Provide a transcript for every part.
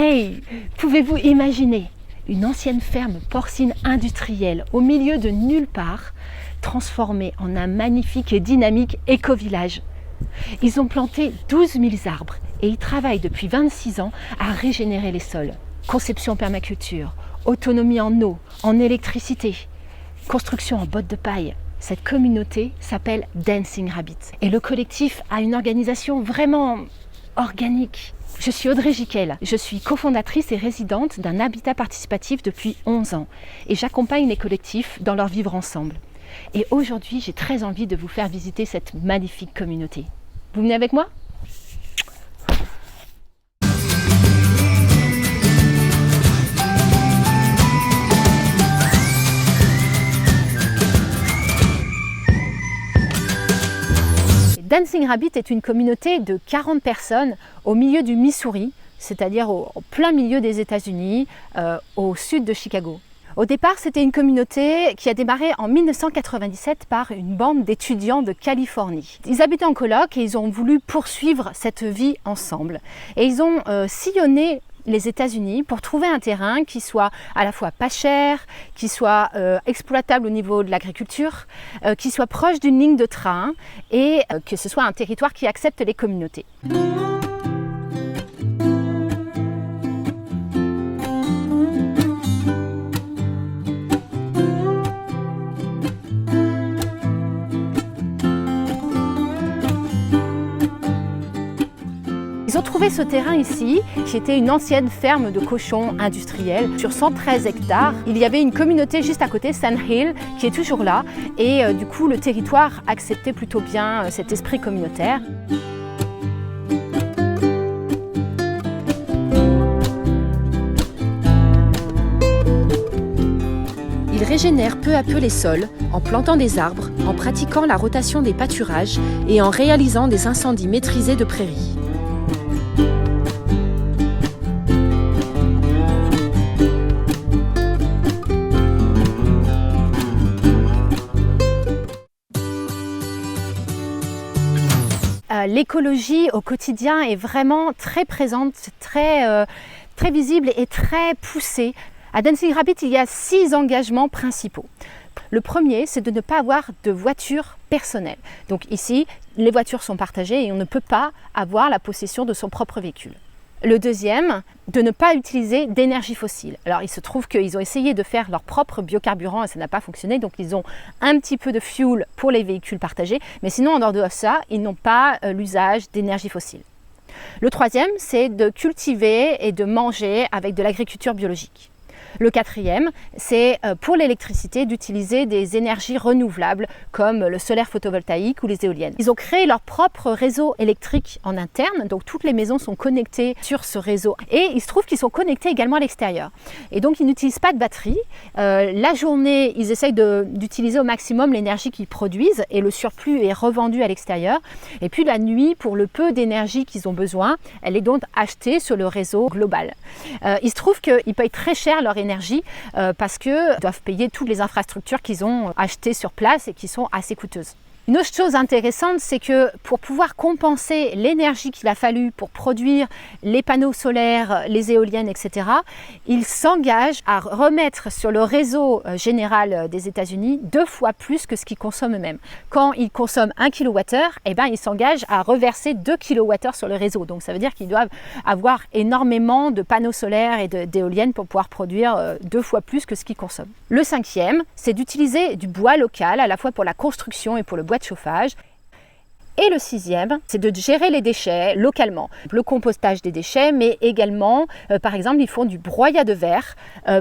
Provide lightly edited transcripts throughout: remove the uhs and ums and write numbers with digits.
Hey, pouvez-vous imaginer une ancienne ferme porcine industrielle au milieu de nulle part, transformée en un magnifique et dynamique éco-village? Ils ont planté 12 000 arbres et ils travaillent depuis 26 ans à régénérer les sols. Conception permaculture, autonomie en eau, en électricité, construction en bottes de paille. Cette communauté s'appelle Dancing Rabbit et le collectif a une organisation vraiment organique. Je suis Audrey Jiquel, je suis cofondatrice et résidente d'un habitat participatif depuis 11 ans et j'accompagne les collectifs dans leur vivre ensemble. Et aujourd'hui, j'ai très envie de vous faire visiter cette magnifique communauté. Vous venez avec moi ? Dancing Rabbit est une communauté de 40 personnes au milieu du Missouri, c'est-à-dire au plein milieu des États-Unis, au sud de Chicago. Au départ, c'était une communauté qui a démarré en 1997 par une bande d'étudiants de Californie. Ils habitaient en coloc et ils ont voulu poursuivre cette vie ensemble. Et ils ont sillonné les États-Unis pour trouver un terrain qui soit à la fois pas cher, qui soit exploitable au niveau de l'agriculture, qui soit proche d'une ligne de train et que ce soit un territoire qui accepte les communautés. Ils ont trouvé ce terrain ici, qui était une ancienne ferme de cochons industriels sur 113 hectares. Il y avait une communauté juste à côté, Sand Hill, qui est toujours là. Et du coup, le territoire acceptait plutôt bien cet esprit communautaire. Ils régénèrent peu à peu les sols en plantant des arbres, en pratiquant la rotation des pâturages et en réalisant des incendies maîtrisés de prairies. L'écologie au quotidien est vraiment très présente, très visible et très poussée. À Dancing Rabbit, il y a 6 engagements principaux. Le premier, c'est de ne pas avoir de voiture personnelle. Donc ici, les voitures sont partagées et on ne peut pas avoir la possession de son propre véhicule. Le deuxième, de ne pas utiliser d'énergie fossile. Alors il se trouve qu'ils ont essayé de faire leur propre biocarburant et ça n'a pas fonctionné, donc ils ont un petit peu de fuel pour les véhicules partagés, mais sinon en dehors de ça, ils n'ont pas l'usage d'énergie fossile. Le troisième, c'est de cultiver et de manger avec de l'agriculture biologique. Le quatrième, c'est pour l'électricité d'utiliser des énergies renouvelables comme le solaire photovoltaïque ou les éoliennes. Ils ont créé leur propre réseau électrique en interne, donc toutes les maisons sont connectées sur ce réseau. Et il se trouve qu'ils sont connectés également à l'extérieur. Et donc ils n'utilisent pas de batterie. La journée, ils essayent d'utiliser au maximum l'énergie qu'ils produisent et le surplus est revendu à l'extérieur. Et puis la nuit, pour le peu d'énergie qu'ils ont besoin, elle est donc achetée sur le réseau global. Il se trouve qu'ils payent très cher leur énergie parce qu'ils doivent payer toutes les infrastructures qu'ils ont achetées sur place et qui sont assez coûteuses. Une autre chose intéressante, c'est que pour pouvoir compenser l'énergie qu'il a fallu pour produire les panneaux solaires, les éoliennes, etc., ils s'engagent à remettre sur le réseau général des États-Unis 2 fois plus que ce qu'ils consomment eux-mêmes. Quand ils consomment 1 kWh, eh ben, ils s'engagent à reverser 2 kWh sur le réseau. Donc ça veut dire qu'ils doivent avoir énormément de panneaux solaires et d'éoliennes pour pouvoir produire 2 fois plus que ce qu'ils consomment. Le cinquième, c'est d'utiliser du bois local à la fois pour la construction et pour le bois de chauffage. Et le sixième, c'est de gérer les déchets localement. Le compostage des déchets, mais également, par exemple, ils font du broyat de verre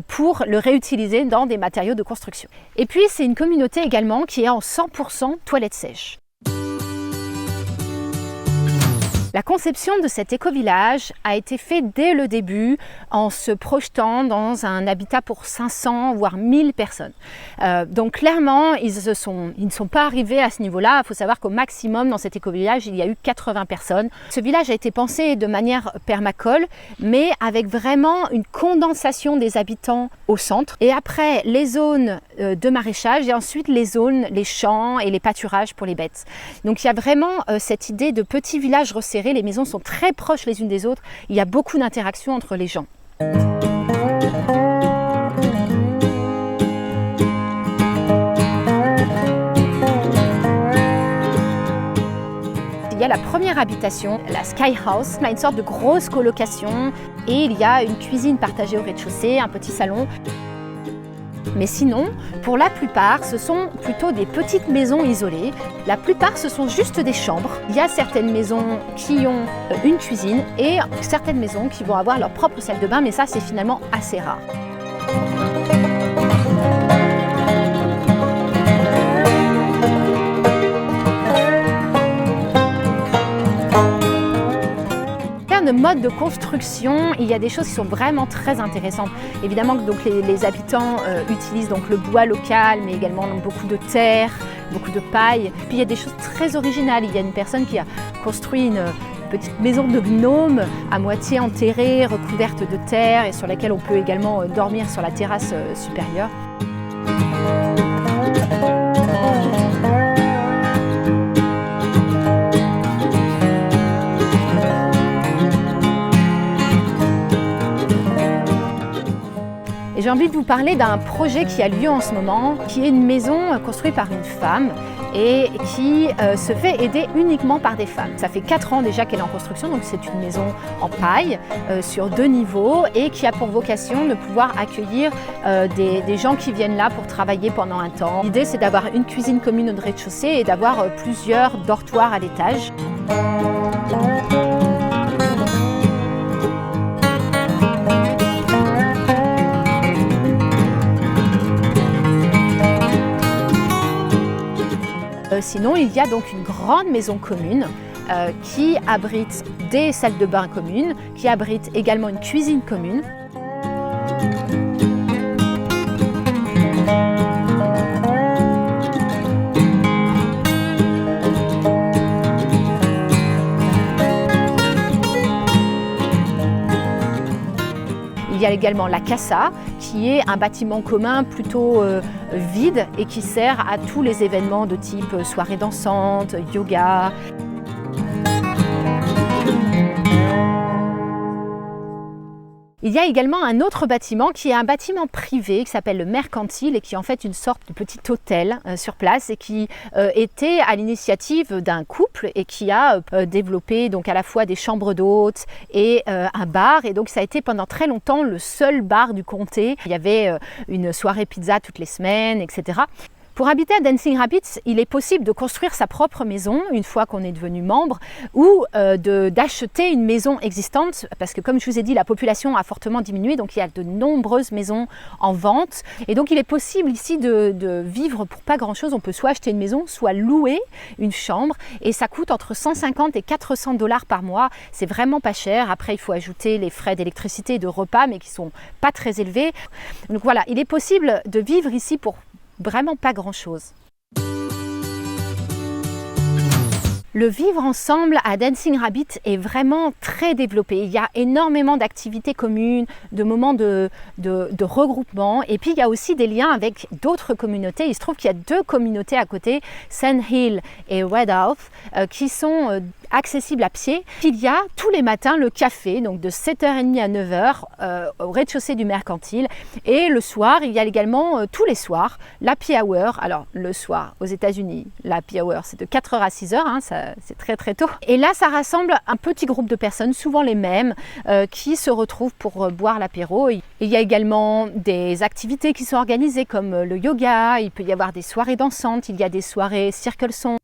pour le réutiliser dans des matériaux de construction. Et puis, c'est une communauté également qui est en 100% toilettes sèches. La conception de cet éco-village a été faite dès le début en se projetant dans un habitat pour 500 voire 1000 personnes. Donc clairement, ils ne sont pas arrivés à ce niveau-là. Il faut savoir qu'au maximum dans cet éco-village, il y a eu 80 personnes. Ce village a été pensé de manière permacole, mais avec vraiment une condensation des habitants au centre. Et après, les zones de maraîchage et ensuite les zones, les champs et les pâturages pour les bêtes. Donc il y a vraiment cette idée de petit village resserré serré, les maisons sont très proches les unes des autres, il y a beaucoup d'interactions entre les gens. Il y a la première habitation, la Sky House, une sorte de grosse colocation et il y a une cuisine partagée au rez-de-chaussée, un petit salon. Mais sinon, pour la plupart, ce sont plutôt des petites maisons isolées. La plupart, ce sont juste des chambres. Il y a certaines maisons qui ont une cuisine et certaines maisons qui vont avoir leur propre salle de bain, mais ça, c'est finalement assez rare. De mode de construction, il y a des choses qui sont vraiment très intéressantes. Évidemment, donc les habitants utilisent donc le bois local, mais également donc, beaucoup de terre, beaucoup de paille. Puis il y a des choses très originales. Il y a une personne qui a construit une petite maison de gnome à moitié enterrée, recouverte de terre et sur laquelle on peut également dormir sur la terrasse supérieure. Et j'ai envie de vous parler d'un projet qui a lieu en ce moment, qui est une maison construite par une femme et qui se fait aider uniquement par des femmes. Ça fait 4 ans déjà qu'elle est en construction, donc c'est une maison en paille sur 2 niveaux et qui a pour vocation de pouvoir accueillir des gens qui viennent là pour travailler pendant un temps. L'idée, c'est d'avoir une cuisine commune au rez-de-chaussée et d'avoir plusieurs dortoirs à l'étage. Sinon, il y a donc une grande maison commune qui abrite des salles de bain communes, qui abrite également une cuisine commune. Il y a également la Casa, qui est un bâtiment commun plutôt vide et qui sert à tous les événements de type soirée dansante, yoga. Il y a également un autre bâtiment qui est un bâtiment privé qui s'appelle le Mercantile et qui est en fait une sorte de petit hôtel sur place et qui était à l'initiative d'un couple et qui a développé donc à la fois des chambres d'hôtes et un bar. Et donc ça a été pendant très longtemps le seul bar du comté. Il y avait une soirée pizza toutes les semaines, etc. Pour habiter à Dancing Rapids, il est possible de construire sa propre maison une fois qu'on est devenu membre ou d'acheter une maison existante parce que comme je vous ai dit, la population a fortement diminué, donc il y a de nombreuses maisons en vente et donc il est possible ici de vivre pour pas grand chose. On peut soit acheter une maison, soit louer une chambre et ça coûte entre 150 et 400 $ par mois. C'est vraiment pas cher. Après, il faut ajouter les frais d'électricité et de repas mais qui sont pas très élevés. Donc voilà, il est possible de vivre ici pour vraiment pas grand-chose. Le vivre ensemble à Dancing Rabbit est vraiment très développé. Il y a énormément d'activités communes, de moments de regroupement et puis il y a aussi des liens avec d'autres communautés. Il se trouve qu'il y a 2 communautés à côté, Sand Hill et Red House, qui sont accessible à pied. Il y a tous les matins le café, donc de 7h30 à 9h au rez-de-chaussée du Mercantile. Et le soir, il y a également tous les soirs l'happy hour. Alors le soir aux États-Unis, l'happy hour c'est de 4h à 6h, hein, c'est très très tôt. Et là, ça rassemble un petit groupe de personnes, souvent les mêmes, qui se retrouvent pour boire l'apéro. Il y a également des activités qui sont organisées comme le yoga, il peut y avoir des soirées dansantes, il y a des soirées circle son.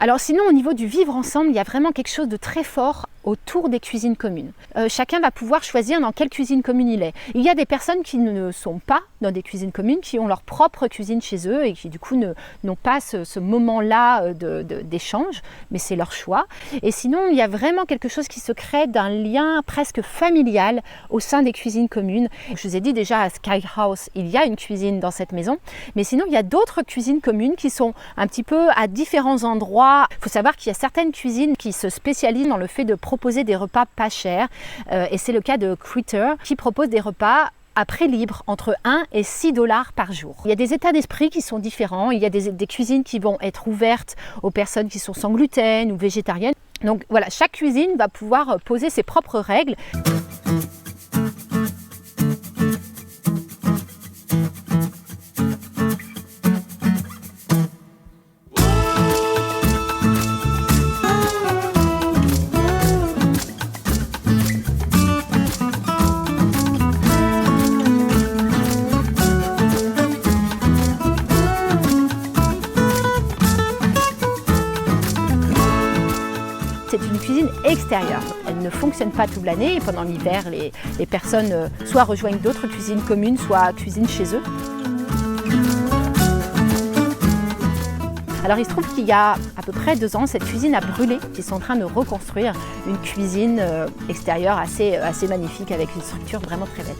Alors sinon, au niveau du vivre ensemble, il y a vraiment quelque chose de très fort autour des cuisines communes. Chacun va pouvoir choisir dans quelle cuisine commune il est. Il y a des personnes qui ne sont pas dans des cuisines communes, qui ont leur propre cuisine chez eux et qui du coup n'ont pas ce moment-là d'échange, mais c'est leur choix. Et sinon, il y a vraiment quelque chose qui se crée d'un lien presque familial au sein des cuisines communes. Je vous ai dit déjà à Sky House, il y a une cuisine dans cette maison, mais sinon il y a d'autres cuisines communes qui sont un petit peu à différents endroits. Il faut savoir qu'il y a certaines cuisines qui se spécialisent dans le fait de proposer des repas pas chers, et c'est le cas de Critter qui propose des repas à prix libre entre 1 et 6 $ par jour. Il y a des états d'esprit qui sont différents, il y a des cuisines qui vont être ouvertes aux personnes qui sont sans gluten ou végétariennes. Donc voilà, chaque cuisine va pouvoir poser ses propres règles. C'est une cuisine extérieure. Elle ne fonctionne pas toute l'année et pendant l'hiver, les personnes soit rejoignent d'autres cuisines communes, soit cuisinent chez eux. Alors il se trouve qu'il y a à peu près 2 ans, cette cuisine a brûlé. Ils sont en train de reconstruire une cuisine extérieure assez magnifique avec une structure vraiment très belle.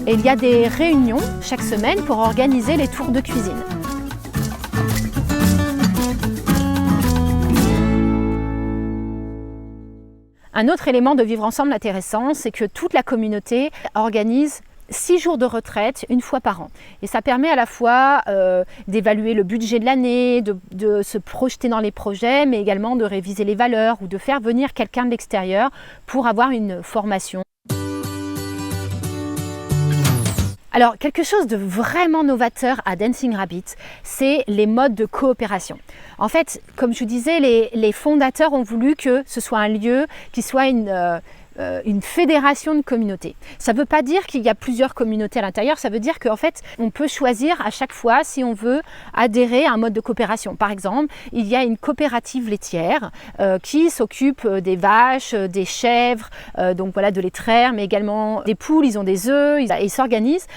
Et il y a des réunions chaque semaine pour organiser les tours de cuisine. Un autre élément de vivre ensemble intéressant, c'est que toute la communauté organise 6 jours de retraite une fois par an. Et ça permet à la fois d'évaluer le budget de l'année, de se projeter dans les projets, mais également de réviser les valeurs ou de faire venir quelqu'un de l'extérieur pour avoir une formation. Alors, quelque chose de vraiment novateur à Dancing Rabbit, c'est les modes de coopération. En fait, comme je vous disais, les fondateurs ont voulu que ce soit un lieu qui soit une fédération de communautés. Ça ne veut pas dire qu'il y a plusieurs communautés à l'intérieur, ça veut dire qu'en fait, on peut choisir à chaque fois si on veut adhérer à un mode de coopération. Par exemple, il y a une coopérative laitière qui s'occupe des vaches, des chèvres, donc voilà, de les traire, mais également des poules, ils ont des œufs, ils s'organisent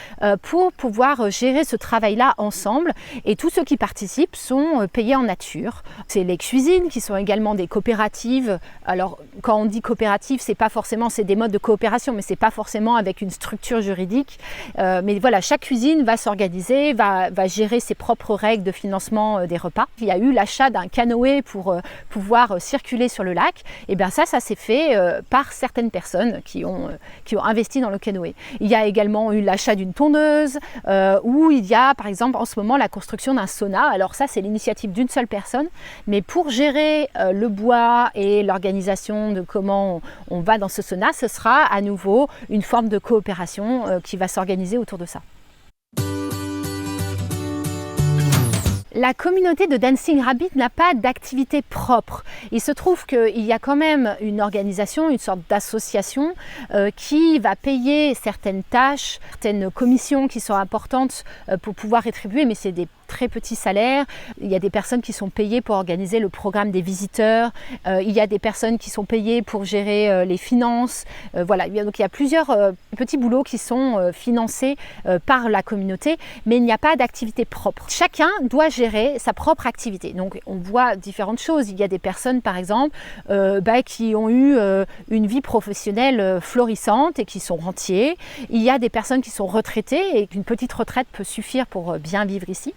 pour pouvoir gérer ce travail-là ensemble. Et tous ceux qui participent sont payés en nature. C'est les cuisines qui sont également des coopératives. Alors, quand on dit coopérative, c'est pas forcément c'est des modes de coopération, mais c'est pas forcément avec une structure juridique. Mais voilà, chaque cuisine va s'organiser, va gérer ses propres règles de financement des repas. Il y a eu l'achat d'un canoë pour pouvoir circuler sur le lac. Et bien ça s'est fait par certaines personnes qui ont investi dans le canoë. Il y a également eu l'achat d'une tondeuse, où il y a par exemple en ce moment la construction d'un sauna. Alors ça, c'est l'initiative d'une seule personne, mais pour gérer le bois et l'organisation de comment on va dans ce sauna, ce sera à nouveau une forme de coopération qui va s'organiser autour de ça. La communauté de Dancing Rabbit n'a pas d'activité propre. Il se trouve qu'il y a quand même une organisation, une sorte d'association qui va payer certaines tâches, certaines commissions qui sont importantes pour pouvoir rétribuer, mais c'est des très petits salaires. Il y a des personnes qui sont payées pour organiser le programme des visiteurs. Il y a des personnes qui sont payées pour gérer les finances. Voilà. Donc il y a plusieurs petits boulots qui sont financés par la communauté, mais il n'y a pas d'activité propre. Chacun doit gérer sa propre activité. Donc on voit différentes choses. Il y a des personnes par exemple qui ont eu une vie professionnelle florissante et qui sont rentiers. Il y a des personnes qui sont retraitées et qu'une petite retraite peut suffire pour bien vivre ici.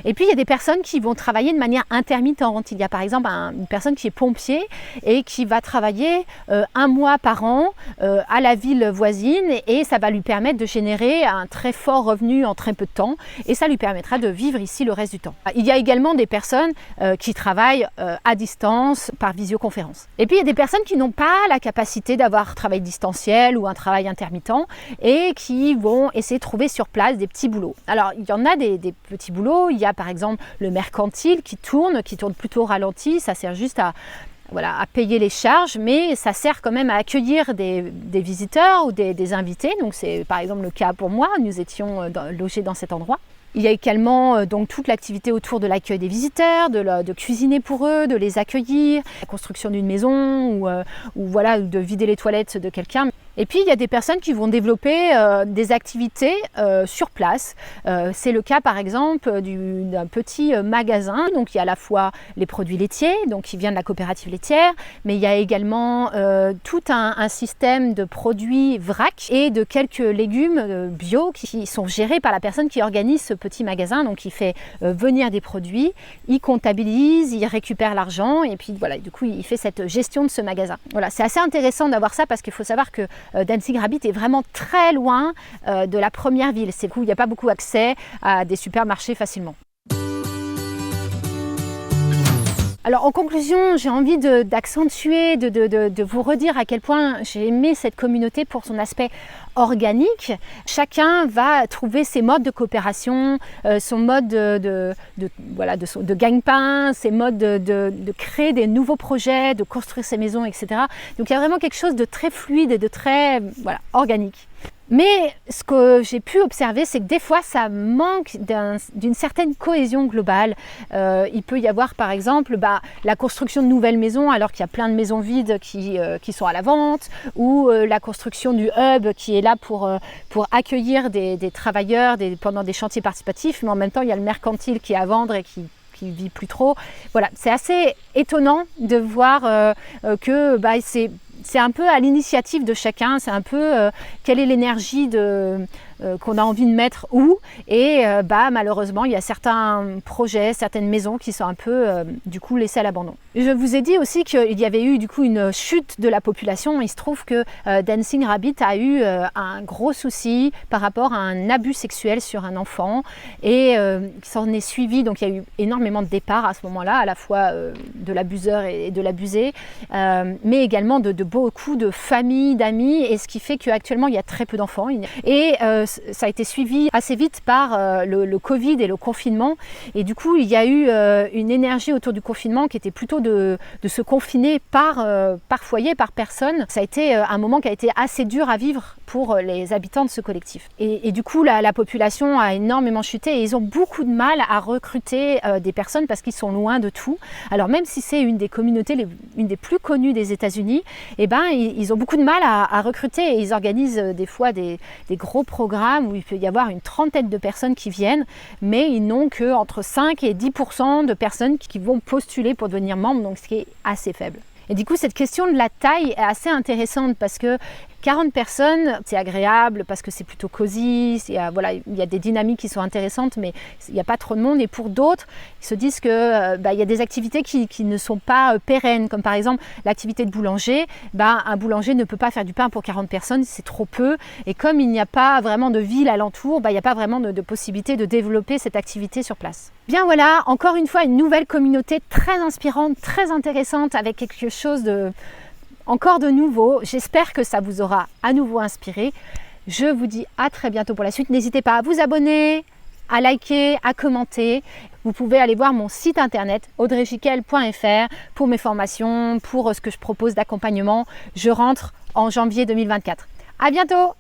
Et puis il y a des personnes qui vont travailler de manière intermittente. Il y a par exemple une personne qui est pompier et qui va travailler 1 mois par an à la ville voisine, et ça va lui permettre de générer un très fort revenu en très peu de temps, et ça lui permettra de vivre ici le reste du temps. Il y a également des personnes qui travaillent à distance par visioconférence. Et puis il y a des personnes qui n'ont pas la capacité d'avoir un travail distanciel ou un travail intermittent et qui vont essayer de trouver sur place des petits boulots. Alors il y en a des petits boulots. Il y a par exemple le mercantile qui tourne plutôt au ralenti. Ça sert juste à payer les charges, mais ça sert quand même à accueillir des visiteurs ou des invités. Donc c'est par exemple le cas pour moi, nous étions logés dans cet endroit. Il y a également donc toute l'activité autour de l'accueil des visiteurs, de cuisiner pour eux, de les accueillir, la construction d'une maison ou voilà, de vider les toilettes de quelqu'un. Et puis il y a des personnes qui vont développer des activités sur place. C'est le cas par exemple d'un petit magasin. Donc il y a à la fois les produits laitiers, donc qui vient de la coopérative laitière, mais il y a également tout un système de produits vrac et de quelques légumes bio qui sont gérés par la personne qui organise ce petit magasin. Donc il fait venir des produits, il comptabilise, il récupère l'argent et puis voilà, du coup il fait cette gestion de ce magasin. Voilà, c'est assez intéressant d'avoir ça parce qu'il faut savoir que Dancing Rabbit est vraiment très loin de la première ville. C'est où il n'y a pas beaucoup accès à des supermarchés facilement. Alors en conclusion, j'ai envie d'accentuer, de vous redire à quel point j'ai aimé cette communauté pour son aspect organique. Chacun va trouver ses modes de coopération, son mode de gagne-pain, ses modes de créer des nouveaux projets, de construire ses maisons, etc. Donc il y a vraiment quelque chose de très fluide et de très organique. Mais ce que j'ai pu observer, c'est que des fois, ça manque d'une certaine cohésion globale. Il peut y avoir, par exemple, la construction de nouvelles maisons, alors qu'il y a plein de maisons vides qui sont à la vente, ou la construction du hub qui est là pour accueillir des travailleurs pendant des chantiers participatifs, mais en même temps, il y a le mercantile qui est à vendre et qui vit plus trop. Voilà, c'est assez étonnant de voir que c'est un peu à l'initiative de chacun, c'est un peu quelle est l'énergie qu'on a envie de mettre où. Et malheureusement, il y a certains projets, certaines maisons qui sont un peu du coup laissées à l'abandon. Je vous ai dit aussi qu'il y avait eu du coup une chute de la population. Il se trouve que Dancing Rabbit a eu un gros souci par rapport à un abus sexuel sur un enfant et s'en est suivi. Donc il y a eu énormément de départs à ce moment-là, à la fois de l'abuseur et de l'abusé, mais également de beaucoup de familles, d'amis, et ce qui fait qu'actuellement il y a très peu d'enfants. Et ça a été suivi assez vite par le Covid et le confinement. Et du coup, il y a eu une énergie autour du confinement qui était plutôt de se confiner par foyer, par personne. Ça a été un moment qui a été assez dur à vivre pour les habitants de ce collectif. Et du coup, la population a énormément chuté et ils ont beaucoup de mal à recruter des personnes parce qu'ils sont loin de tout. Alors même si c'est une des communautés, une des plus connues des États-Unis, ils ont beaucoup de mal à recruter et ils organisent des fois des gros programmes où il peut y avoir une trentaine de personnes qui viennent, mais ils n'ont qu'entre 5 et 10% de personnes qui vont postuler pour devenir membres, donc ce qui est assez faible. Et du coup, cette question de la taille est assez intéressante parce que 40 personnes, c'est agréable parce que c'est plutôt cosy, il y a des dynamiques qui sont intéressantes, mais il n'y a pas trop de monde. Et pour d'autres, ils se disent qu'il y a des activités qui ne sont pas pérennes, comme par exemple l'activité de boulanger. Un boulanger ne peut pas faire du pain pour 40 personnes, c'est trop peu. Et comme il n'y a pas vraiment de ville alentour, il n'y a pas vraiment de possibilité de développer cette activité sur place. Bien voilà, encore une fois, une nouvelle communauté très inspirante, très intéressante, avec quelque chose encore de nouveau. J'espère que ça vous aura à nouveau inspiré. Je vous dis à très bientôt pour la suite. N'hésitez pas à vous abonner, à liker, à commenter. Vous pouvez aller voir mon site internet audreyjiquel.fr pour mes formations, pour ce que je propose d'accompagnement. Je rentre en janvier 2024. À bientôt!